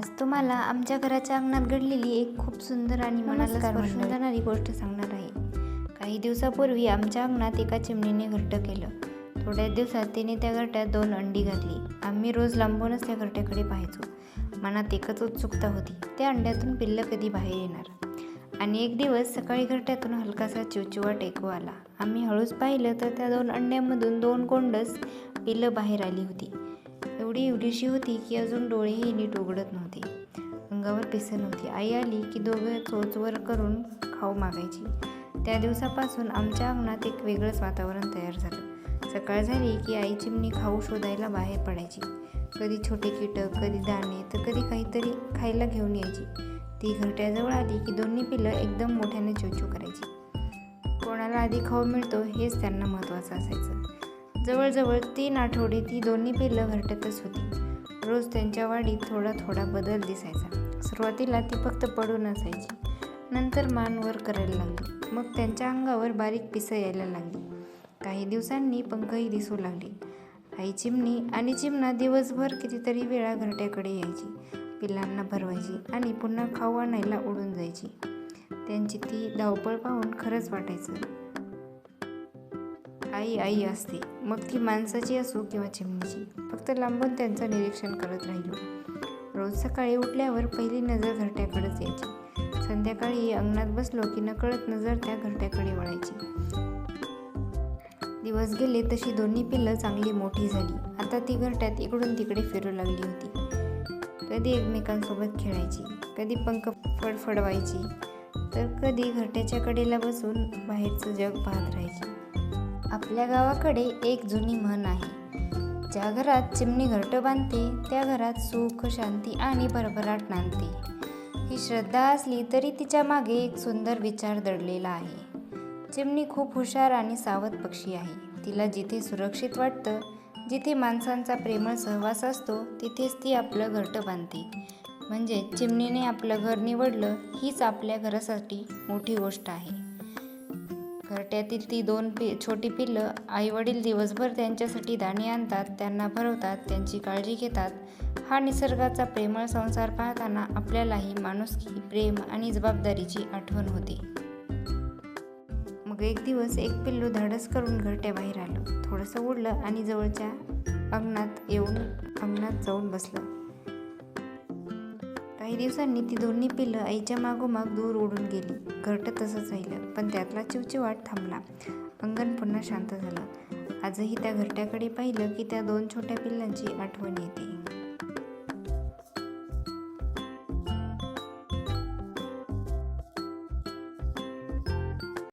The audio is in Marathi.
आज तुम्हाला आमच्या घराच्या अंगणात घडलेली एक खूप सुंदर आणि मनाला स्पर्शून जाणारी गोष्ट सांगणार आहे. काही दिवसापूर्वी आमच्या अंगणात एका चिमणीने घरटं केलं. थोड्या दिवसात तिने त्या घरट्यात 2 अंडी घातली. आम्ही रोज लांबूनच त्या घरट्याकडे पाहायचो. मनात एकच उत्सुकता होती, त्या अंड्यातून पिल्लं कधी बाहेर येणार. आणि एक दिवस सकाळी घरट्यातून हलकासा चिवचिवाट ऐकू आला. आम्ही हळूच पाहिलं तर त्या 2 अंड्यांमधून 2 गोंडस पिल्लं बाहेर आली होती. एवढीशी होती की अजून डोळेही नीट उघडत नव्हते. अंगावर पिसं नव्हती. आई आली की दोघं चोचवर करून खाऊ मागायची. त्या दिवसापासून आमच्या अंगणात एक वेगळंच वातावरण तयार झालं. सकाळ झाली की आई चिमणी खाऊ शोधायला बाहेर पडायची. कधी छोटे कीटक, कधी दाणे, तर कधी काहीतरी खायला घेऊन यायची. ती घरट्याजवळ आली की दोन्ही पिल्लं एकदम मोठ्याने चोचू करायची. कोणाला आधी खाऊ मिळतो हेच त्यांना महत्त्वाचं असायचं. जवळजवळ 3 आठवडे ती दोन्ही पिल्लं घरट्यातच होती. रोज त्यांच्या वाढीत थोडा थोडा बदल दिसायचा. सुरुवातीला ती फक्त पडून असायची, नंतर मान वर करायला लागली. मग त्यांच्या अंगावर बारीक पिसं यायला लागली. काही दिवसांनी पंखही दिसू लागले. आई चिमणी आणि चिमणा दिवसभर कितीतरी वेळा घरट्याकडे यायची, पिल्लांना भरवायची आणि पुन्हा खाऊ आणायला उडून जायची. त्यांची ती धावपळ पाहून खरंच वाटायचं, आई आई असते, मग ती माणसाची असो किंवा चिमणीची. फक्त लांबून त्यांचं निरीक्षण करत राहिलो. रोज सकाळी उठल्यावर पहिली नजर घरट्याकडेच यायची. संध्याकाळी अंगणात बसलो की नकळत नजर त्या घरट्याकडे वळायची. दिवस गेले तशी दोन्ही पिल्लं चांगली मोठी झाली. आता ती घरट्यात इकडून तिकडे फिरू लागली होती. कधी एकमेकांसोबत खेळायची, कधी पंख फडफडवायची, तर कधी घरट्याच्या कडेला बसून बाहेरचं जग पाहत राहायची. आपल्या गावाकडे एक जुनी म्हण आहे, ज्या घरात चिमणी घरटं बांधते त्या घरात सुख, शांती आणि भरभराट नांदते. ही श्रद्धा असली तरी तिच्या मागे एक सुंदर विचार दडलेला आहे. चिमणी खूप हुशार आणि सावध पक्षी आहे. तिला जिथे सुरक्षित वाटतं, जिथे माणसांचा प्रेमळ सहवास असतो, तिथेच ती आपलं घरटं बांधते. म्हणजे चिमणीने आपलं घर निवडलं हीच आपल्या घरासाठी मोठी गोष्ट आहे. घरट्यातील ती 2 छोटी पिल्लं आईवडील दिवसभर त्यांच्यासाठी दाणे आणतात, त्यांना भरवतात, त्यांची काळजी घेतात. हा निसर्गाचा प्रेमळ संसार पाहताना आपल्यालाही माणुसकी, प्रेम आणि जबाबदारीची आठवण होते. मग एक दिवस एक पिल्लू धाडस करून घरट्याबाहेर आलं. थोडंसं उडलं आणि जवळच्या अंगणात जाऊन बसलं. काही दिवसांनी ती दोन्ही पिल्लं आईच्या मागोमाग दूर उडून गेली. घरटं तसंच राहिलं, पण त्यातला चिवचिवाट थांबला. अंगण पुन्हा शांत झालं. आजही त्या घरट्याकडे पाहिलं की त्या 2 छोट्या पिल्लांची आठवण येते.